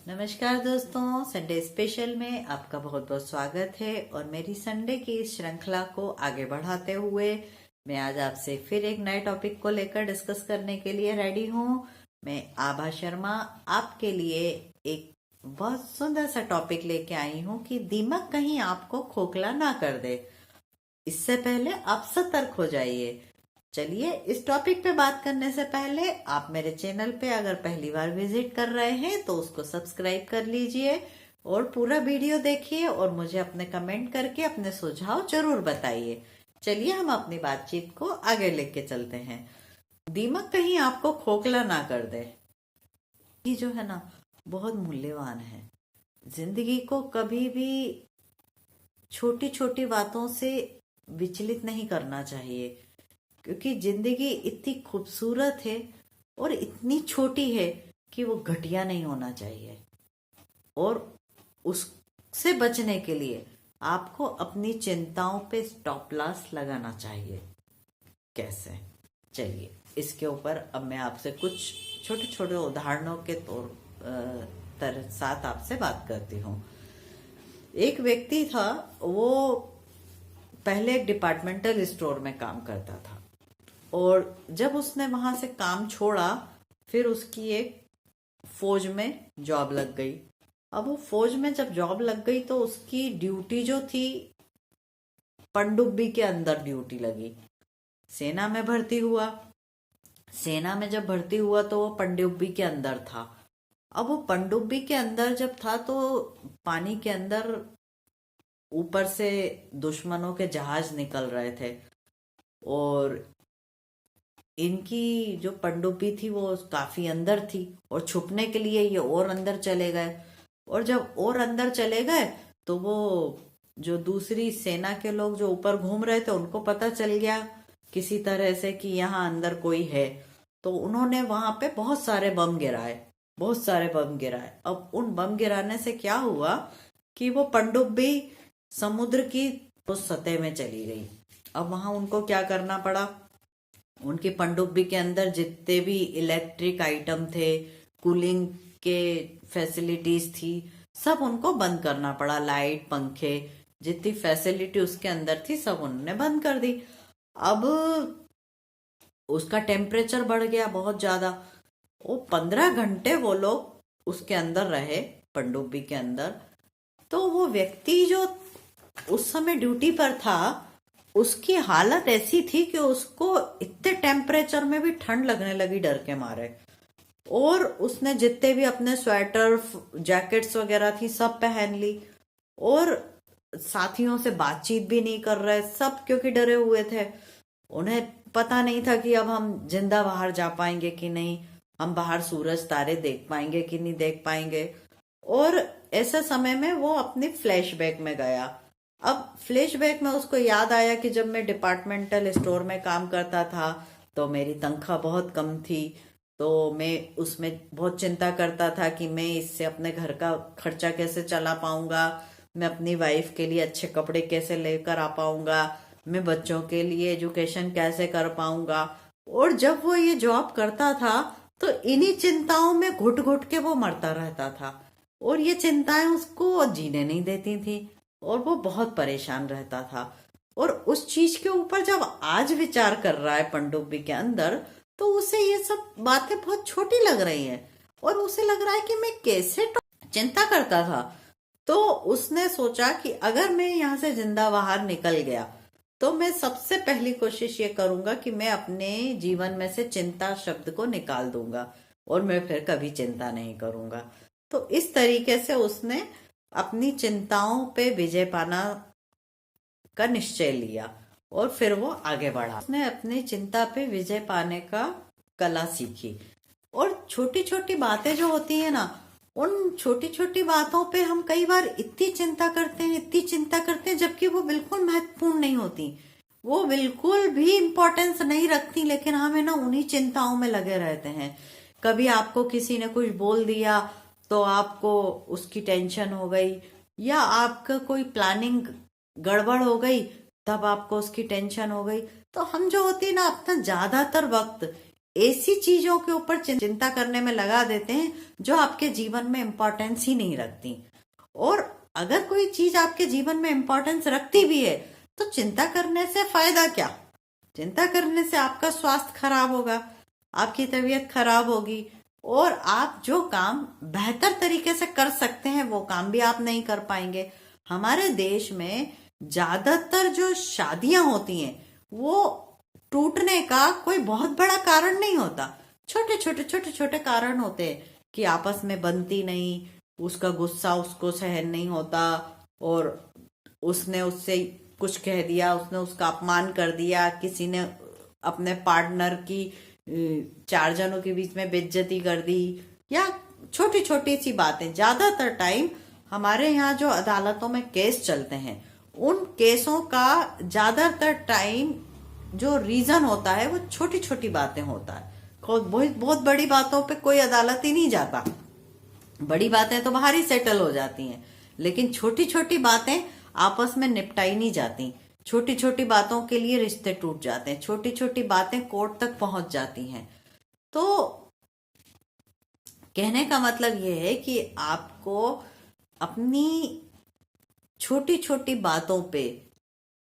नमस्कार दोस्तों, Sunday special में आपका बहुत बहुत स्वागत है। और मेरी संडे की इस श्रृंखला को आगे बढ़ाते हुए मैं आज आपसे फिर एक नए टॉपिक को लेकर डिस्कस करने के लिए रेडी हूँ। मैं आभा शर्मा आपके लिए एक बहुत सुंदर सा टॉपिक लेके आई हूँ कि दिमाग कहीं आपको खोखला ना कर दे। इससे पहले आप सतर्क हो जाइए। चलिए, इस टॉपिक पे बात करने से पहले आप मेरे चैनल पे अगर पहली बार विजिट कर रहे हैं तो उसको सब्सक्राइब कर लीजिए और पूरा वीडियो देखिए और मुझे अपने कमेंट करके अपने सुझाव जरूर बताइए। चलिए, हम अपनी बातचीत को आगे लेके चलते हैं। दिमाग कहीं आपको खोखला ना कर दे, ये जो है ना बहुत मूल्यवान है। जिंदगी को कभी भी छोटी छोटी बातों से विचलित नहीं करना चाहिए, क्योंकि जिंदगी इतनी खूबसूरत है और इतनी छोटी है कि वो घटिया नहीं होना चाहिए। और उससे बचने के लिए आपको अपनी चिंताओं पे स्टॉप लॉस लगाना चाहिए। कैसे? चलिए, इसके ऊपर अब मैं आपसे कुछ छोटे छोटे उदाहरणों के साथ आपसे बात करती हूँ। एक व्यक्ति था, वो पहले एक डिपार्टमेंटल स्टोर में काम करता था और जब उसने वहां से काम छोड़ा फिर उसकी एक फौज में जॉब लग गई। अब वो फौज में जब जॉब लग गई तो उसकी ड्यूटी जो थी पनडुब्बी के अंदर ड्यूटी लगी। सेना में भर्ती हुआ। सेना में जब भर्ती हुआ तो वो पनडुब्बी के अंदर था। अब वो पनडुब्बी के अंदर जब था तो पानी के अंदर ऊपर से दुश्मनों के जहाज निकल रहे थे और इनकी जो पनडुब्बी थी वो काफी अंदर थी और छुपने के लिए ये और अंदर चले गए। और जब और अंदर चले गए तो वो जो दूसरी सेना के लोग जो ऊपर घूम रहे थे उनको पता चल गया किसी तरह से कि यहाँ अंदर कोई है। तो उन्होंने वहां पे बहुत सारे बम गिराए, बहुत सारे बम गिराए। अब उन बम गिराने से क्या हुआ कि वो पनडुब्बी समुद्र की उस सतह में चली गई। अब वहां उनको क्या करना पड़ा, उनकी पनडुब्बी के अंदर जितने भी इलेक्ट्रिक आइटम थे, कूलिंग के फैसिलिटीज थी, सब उनको बंद करना पड़ा। लाइट, पंखे, जितनी फैसिलिटी उसके अंदर थी सब उन्होंने बंद कर दी। अब उसका टेम्परेचर बढ़ गया बहुत ज्यादा। वो 15 घंटे वो लोग उसके अंदर रहे, पनडुब्बी के अंदर। तो वो व्यक्ति जो उस समय ड्यूटी पर था उसकी हालत ऐसी थी कि उसको इतने टेम्परेचर में भी ठंड लगने लगी डर के मारे। और उसने जितने भी अपने स्वेटर, जैकेट्स वगैरह थी सब पहन ली और साथियों से बातचीत भी नहीं कर रहे सब, क्योंकि डरे हुए थे। उन्हें पता नहीं था कि अब हम जिंदा बाहर जा पाएंगे कि नहीं, हम बाहर सूरज तारे देख पाएंगे कि नहीं देख पाएंगे। और ऐसे समय में वो अपनी फ्लैशबैक में गया। अब फ्लैशबैक में उसको याद आया कि जब मैं डिपार्टमेंटल स्टोर में काम करता था तो मेरी तनख्वाह बहुत कम थी। तो मैं उसमें बहुत चिंता करता था कि मैं इससे अपने घर का खर्चा कैसे चला पाऊंगा, मैं अपनी वाइफ के लिए अच्छे कपड़े कैसे लेकर आ पाऊंगा, मैं बच्चों के लिए एजुकेशन कैसे कर पाऊंगा। और जब वो ये जॉब करता था तो इन्हीं चिंताओं में घुट घुट के वो मरता रहता था और ये चिंताएं उसको जीने नहीं देती थी और वो बहुत परेशान रहता था। और उस चीज के ऊपर जब आज विचार कर रहा है पनडुब्बी के अंदर तो उसे ये सब बातें बहुत छोटी लग रही हैं और उसे लग रहा है कि मैं कैसे चिंता करता था। तो उसने सोचा कि अगर मैं यहाँ से जिंदा बाहर निकल गया तो मैं सबसे पहली कोशिश ये करूंगा कि मैं अपने जीवन में से चिंता शब्द को निकाल दूंगा और मैं फिर कभी चिंता नहीं करूंगा। तो इस तरीके से उसने अपनी चिंताओं पे विजय पाना का निश्चय लिया और फिर वो आगे बढ़ा। उसने अपनी चिंता पे विजय पाने का कला सीखी। और छोटी छोटी बातें जो होती है ना, उन छोटी छोटी बातों पे हम कई बार इतनी चिंता करते हैं, इतनी चिंता करते हैं, जबकि वो बिल्कुल महत्वपूर्ण नहीं होती, वो बिल्कुल भी इम्पोर्टेंस नहीं रखती, लेकिन हम है ना उन्हीं चिंताओं में लगे रहते हैं। कभी आपको किसी ने कुछ बोल दिया तो आपको उसकी टेंशन हो गई, या आपका कोई प्लानिंग गड़बड़ हो गई तब आपको उसकी टेंशन हो गई। तो हम जो होती है ना अपना ज्यादातर वक्त ऐसी चीजों के ऊपर चिंता करने में लगा देते हैं जो आपके जीवन में इम्पोर्टेंस ही नहीं रखती। और अगर कोई चीज आपके जीवन में इम्पोर्टेंस रखती भी है तो चिंता करने से फायदा क्या? चिंता करने से आपका स्वास्थ्य खराब होगा, आपकी तबीयत खराब होगी, और आप जो काम बेहतर तरीके से कर सकते हैं वो काम भी आप नहीं कर पाएंगे। हमारे देश में ज्यादातर जो शादियां होती हैं वो टूटने का कोई बहुत बड़ा कारण नहीं होता, छोटे छोटे कारण होते हैं कि आपस में बनती नहीं, उसका गुस्सा उसको सहन नहीं होता, और उसने उससे कुछ कह दिया, उसने उसका अपमान कर दिया, किसी ने अपने पार्टनर की 4 जनों के बीच में बेइज्जती कर दी, या छोटी छोटी सी बातें। ज्यादातर टाइम हमारे यहाँ जो अदालतों में केस चलते हैं उन केसों का ज्यादातर टाइम जो रीजन होता है वो छोटी छोटी बातें होता है। बहुत बड़ी बातों पे कोई अदालत ही नहीं जाता, बड़ी बातें तो बाहर ही सेटल हो जाती हैं, लेकिन छोटी छोटी बातें आपस में निपटाई नहीं जाती। छोटी छोटी बातों के लिए रिश्ते टूट जाते हैं, छोटी छोटी बातें कोर्ट तक पहुंच जाती हैं। तो कहने का मतलब यह है कि आपको अपनी छोटी छोटी बातों पे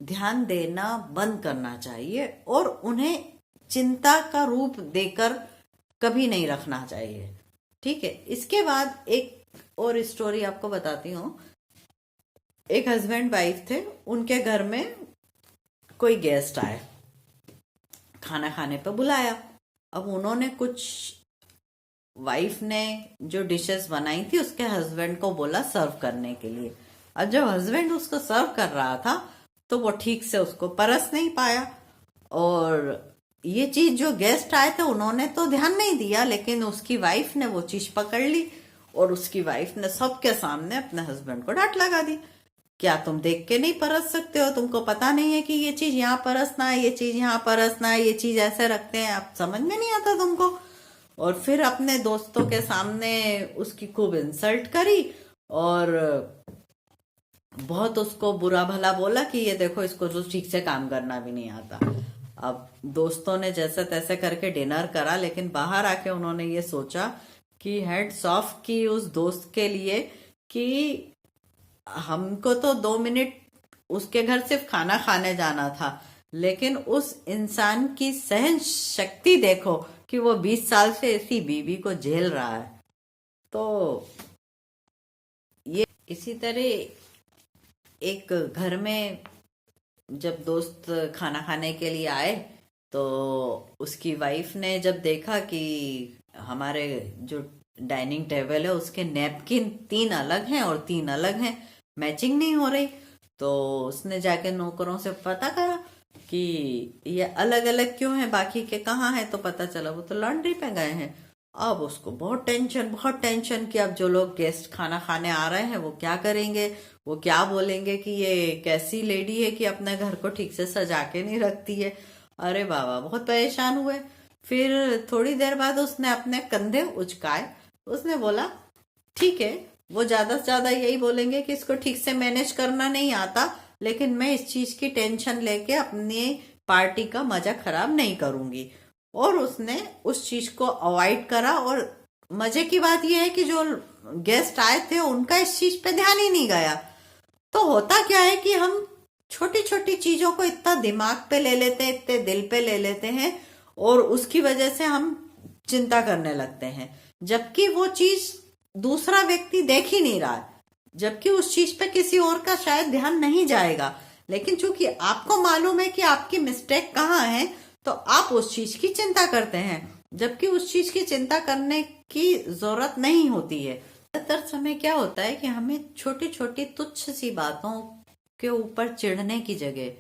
ध्यान देना बंद करना चाहिए और उन्हें चिंता का रूप देकर कभी नहीं रखना चाहिए। ठीक है, इसके बाद एक और स्टोरी आपको बताती हूँ। एक हस्बैंड वाइफ थे, उनके घर में कोई गेस्ट आए, खाना खाने पे बुलाया। अब उन्होंने कुछ, वाइफ ने जो डिशेस बनाई थी उसके हस्बैंड को बोला सर्व करने के लिए। अब जब हस्बैंड उसको सर्व कर रहा था तो वो ठीक से उसको परस नहीं पाया, और ये चीज जो गेस्ट आए थे उन्होंने तो ध्यान नहीं दिया, लेकिन उसकी वाइफ ने वो चीज पकड़ ली और उसकी वाइफ ने सबके सामने अपने हस्बैंड को डांट लगा दी। क्या तुम देख के नहीं परस सकते हो? तुमको पता नहीं है कि ये चीज यहाँ परसना है, ये चीज यहाँ परसना है, ये चीज ऐसे रखते हैं, आप समझ में नहीं आता तुमको? और फिर अपने दोस्तों के सामने उसकी खूब इंसल्ट करी और बहुत उसको बुरा भला बोला कि ये देखो इसको तो ठीक से काम करना भी नहीं आता। अब दोस्तों ने जैसे तैसे करके डिनर करा, लेकिन बाहर आके उन्होंने ये सोचा कि हेड्स ऑफ की उस दोस्त के लिए कि हमको तो 2 मिनट उसके घर सिर्फ खाना खाने जाना था, लेकिन उस इंसान की सहन शक्ति देखो कि वो 20 साल से ऐसी बीवी को झेल रहा है। तो ये इसी तरह एक घर में जब दोस्त खाना खाने के लिए आए तो उसकी वाइफ ने जब देखा कि हमारे जो डाइनिंग टेबल है उसके नैपकिन 3 अलग हैं और 3 अलग हैं, मैचिंग नहीं हो रही, तो उसने जाके नौकरों से पता करा कि ये अलग अलग क्यों है, बाकी के कहाँ हैं, तो पता चला वो तो लॉन्ड्री पे गए हैं। अब उसको बहुत टेंशन कि अब जो लोग गेस्ट खाना खाने आ रहे हैं वो क्या करेंगे, वो क्या बोलेंगे कि ये कैसी लेडी है कि अपने घर को ठीक से सजा के नहीं रखती है। अरे बाबा, बहुत परेशान हुए। फिर थोड़ी देर बाद उसने अपने कंधे उचकाए, उसने बोला ठीक है, वो ज्यादा से ज्यादा यही बोलेंगे कि इसको ठीक से मैनेज करना नहीं आता, लेकिन मैं इस चीज की टेंशन लेके अपनी पार्टी का मजा खराब नहीं करूंगी। और उसने उस चीज को अवॉइड करा। और मजे की बात यह है कि जो गेस्ट आए थे उनका इस चीज पे ध्यान ही नहीं गया। तो होता क्या है कि हम छोटी छोटी चीजों को इतना दिमाग पे ले लेते हैं, इतने दिल पे ले लेते हैं, और उसकी वजह से हम चिंता करने लगते हैं, जबकि वो चीज दूसरा व्यक्ति देख ही नहीं रहा है, जबकि उस चीज पे किसी और का शायद ध्यान नहीं जाएगा। लेकिन चूंकि आपको मालूम है कि आपकी मिस्टेक कहाँ है, तो आप उस चीज की चिंता करते हैं, जबकि उस चीज की चिंता करने की जरूरत नहीं होती है। ज्यादातर समय क्या होता है कि हमें छोटी छोटी तुच्छ सी बातों के ऊपर चिढ़ने की जगह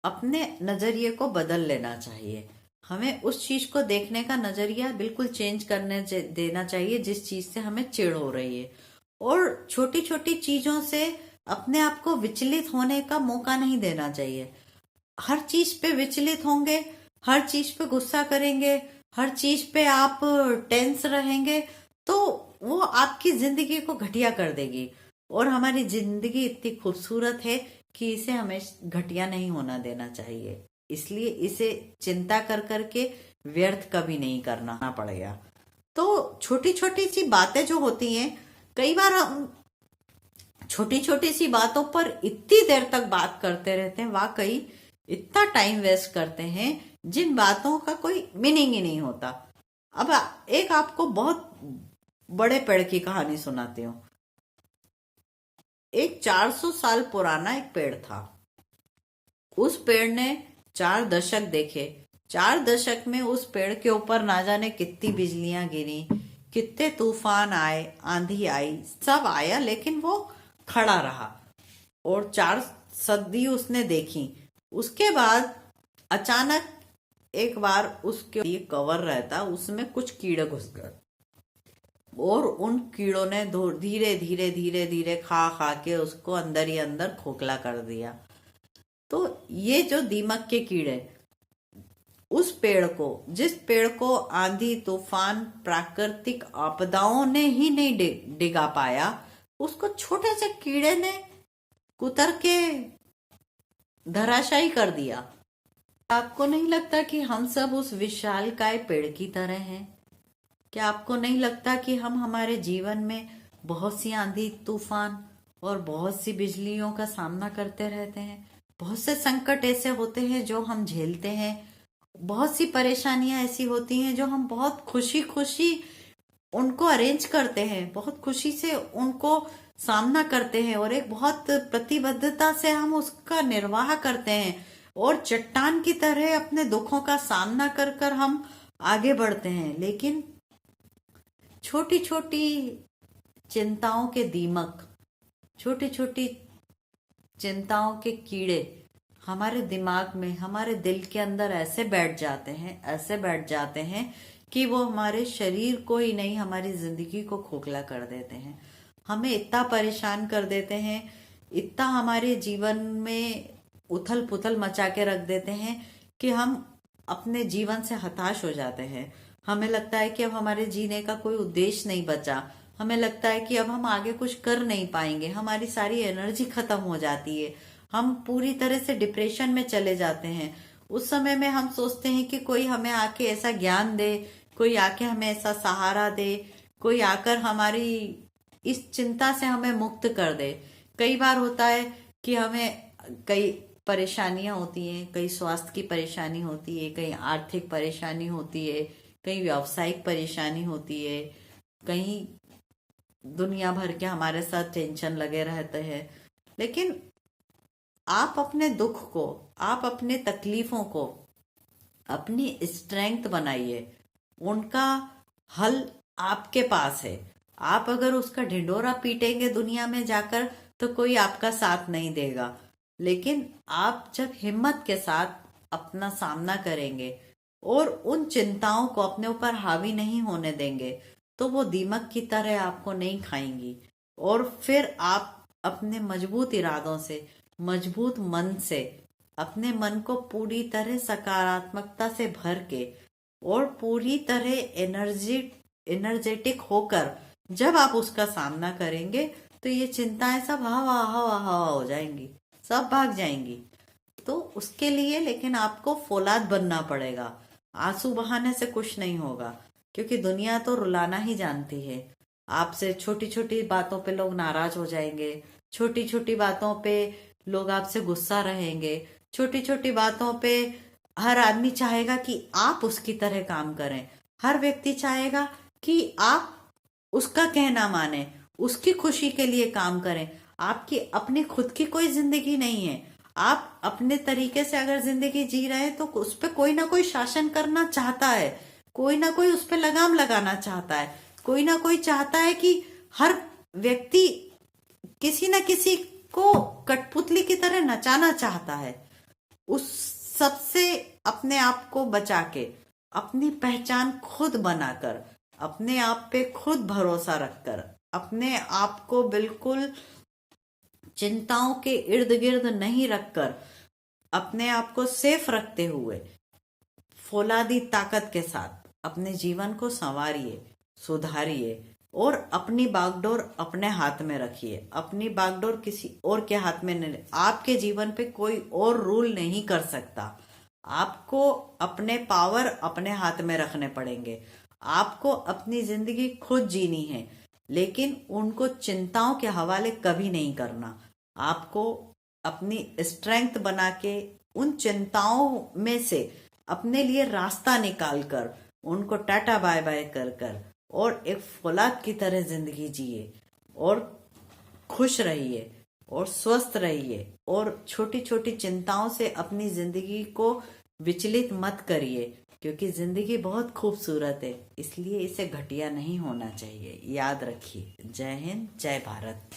अपने नजरिए को बदल लेना चाहिए। हमें उस चीज को देखने का नजरिया बिल्कुल चेंज करने देना चाहिए जिस चीज से हमें चिढ़ हो रही है, और छोटी छोटी चीजों से अपने आप को विचलित होने का मौका नहीं देना चाहिए। हर चीज पे विचलित होंगे, हर चीज पे गुस्सा करेंगे, हर चीज पे आप टेंस रहेंगे, तो वो आपकी जिंदगी को घटिया कर देगी। और हमारी जिंदगी इतनी खूबसूरत है कि इसे हमें घटिया नहीं होना देना चाहिए। इसलिए इसे चिंता कर करके व्यर्थ कभी नहीं करना पड़ेगा। तो छोटी छोटी सी बातें जो होती हैं, कई बार हम छोटी छोटी सी बातों पर इतनी देर तक बात करते रहते हैं, वाकई इतना टाइम वेस्ट करते हैं जिन बातों का कोई मीनिंग ही नहीं होता। अब एक आपको बहुत बड़े पेड़ की कहानी सुनाती हूँ। एक 400 साल पुराना एक पेड़ था। उस पेड़ ने 4 दशक देखे। 4 दशक में उस पेड़ के ऊपर ना जाने कितनी बिजलियां गिरी, कितने तूफान आए, आंधी आई, सब आया, लेकिन वो खड़ा रहा और 4 सदी उसने देखी। उसके बाद अचानक एक बार उसके ये कवर रहता, उसमें कुछ कीड़े घुस गए और उन कीड़ों ने धीरे धीरे धीरे धीरे खा खा के उसको अंदर ही अंदर खोखला कर दिया। तो ये जो दीमक के कीड़े उस पेड़ को, जिस पेड़ को आंधी तूफान प्राकृतिक आपदाओं ने ही नहीं डिगा पाया, उसको छोटे से कीड़े ने कुतर के धराशायी कर दिया। आपको नहीं लगता कि हम सब उस विशालकाय पेड़ की तरह हैं? क्या आपको नहीं लगता कि हम हमारे जीवन में बहुत सी आंधी तूफान और बहुत सी बिजलियों का सामना करते रहते हैं? बहुत से संकट ऐसे होते हैं जो हम झेलते हैं, बहुत सी परेशानियां ऐसी होती हैं जो हम बहुत खुशी खुशी उनको अरेंज करते हैं, बहुत खुशी से उनको सामना करते हैं और एक बहुत प्रतिबद्धता से हम उसका निर्वाह करते हैं और चट्टान की तरह अपने दुखों का सामना कर कर हम आगे बढ़ते हैं। लेकिन छोटी छोटी चिंताओं के दीमक, छोटी छोटी चिंताओं के कीड़े हमारे दिमाग में, हमारे दिल के अंदर ऐसे बैठ जाते हैं, ऐसे बैठ जाते हैं कि वो हमारे शरीर को ही नहीं, हमारी जिंदगी को खोखला कर देते हैं, हमें इतना परेशान कर देते हैं, इतना हमारे जीवन में उथल पुथल मचा के रख देते हैं कि हम अपने जीवन से हताश हो जाते हैं। हमें लगता है कि अब हमारे जीने का कोई उद्देश्य नहीं बचा, हमें लगता है कि अब हम आगे कुछ कर नहीं पाएंगे, हमारी सारी एनर्जी खत्म हो जाती है, हम पूरी तरह से डिप्रेशन में चले जाते हैं। उस समय में हम सोचते हैं कि कोई हमें आके ऐसा ज्ञान दे, कोई आके हमें ऐसा सहारा दे, कोई आकर हमारी इस चिंता से हमें मुक्त कर दे। कई बार होता है कि हमें कई परेशानियां होती हैं, कई स्वास्थ्य की परेशानी होती है, कहीं आर्थिक परेशानी होती है, कहीं व्यावसायिक परेशानी होती है, कहीं दुनिया भर के हमारे साथ टेंशन लगे रहते हैं। लेकिन आप अपने दुख को, आप अपने तकलीफों को अपनी स्ट्रेंथ बनाइए, उनका हल आपके पास है। आप अगर उसका ढिंढोरा पीटेंगे दुनिया में जाकर तो कोई आपका साथ नहीं देगा, लेकिन आप जब हिम्मत के साथ अपना सामना करेंगे और उन चिंताओं को अपने ऊपर हावी नहीं होने देंगे तो वो दीमक की तरह आपको नहीं खाएंगी। और फिर आप अपने मजबूत इरादों से, मजबूत मन से, अपने मन को पूरी तरह सकारात्मकता से भर के और पूरी तरह एनर्जेटिक होकर जब आप उसका सामना करेंगे तो ये चिंताएं सब हवा हवा हवा हो जाएंगी, सब भाग जाएंगी। तो उसके लिए लेकिन आपको फौलाद बनना पड़ेगा। आंसू बहाने से कुछ नहीं होगा, क्योंकि दुनिया तो रुलाना ही जानती है। आपसे छोटी छोटी बातों पे लोग नाराज हो जाएंगे, छोटी छोटी बातों पे लोग आपसे गुस्सा रहेंगे, छोटी छोटी बातों पे हर आदमी चाहेगा कि आप उसकी तरह काम करें, हर व्यक्ति चाहेगा कि आप उसका कहना माने, उसकी खुशी के लिए काम करें। आपकी अपनी खुद की कोई जिंदगी नहीं है। आप अपने तरीके से अगर जिंदगी जी रहे हैं तो उस पर कोई ना कोई शासन करना चाहता है, कोई ना कोई उस पर लगाम लगाना चाहता है, कोई ना कोई चाहता है कि हर व्यक्ति किसी ना किसी को कठपुतली की तरह नचाना चाहता है। उस सबसे अपने आप को बचा के, अपनी पहचान खुद बनाकर, अपने आप पे खुद भरोसा रखकर, अपने आप को बिल्कुल चिंताओं के इर्द गिर्द नहीं रखकर, अपने आप को सेफ रखते हुए फौलादी ताकत के साथ अपने जीवन को संवारिए, सुधारिए और अपनी बागडोर अपने हाथ में रखिए। अपनी बागडोर किसी और के हाथ में नहीं। आपके जीवन पे कोई और रूल नहीं कर सकता। आपको अपने पावर अपने हाथ में रखने पड़ेंगे। आपको अपनी जिंदगी खुद जीनी है, लेकिन उनको चिंताओं के हवाले कभी नहीं करना। आपको अपनी स्ट्रेंथ बना के उन चिंताओं में से अपने लिए रास्ता निकाल कर उनको टाटा बाय बाय कर कर और एक फौलाद की तरह जिंदगी जिए और खुश रहिए और स्वस्थ रहिए और छोटी छोटी चिंताओं से अपनी जिंदगी को विचलित मत करिए, क्योंकि जिंदगी बहुत खूबसूरत है, इसलिए इसे घटिया नहीं होना चाहिए। याद रखिए। जय हिंद, जय भारत।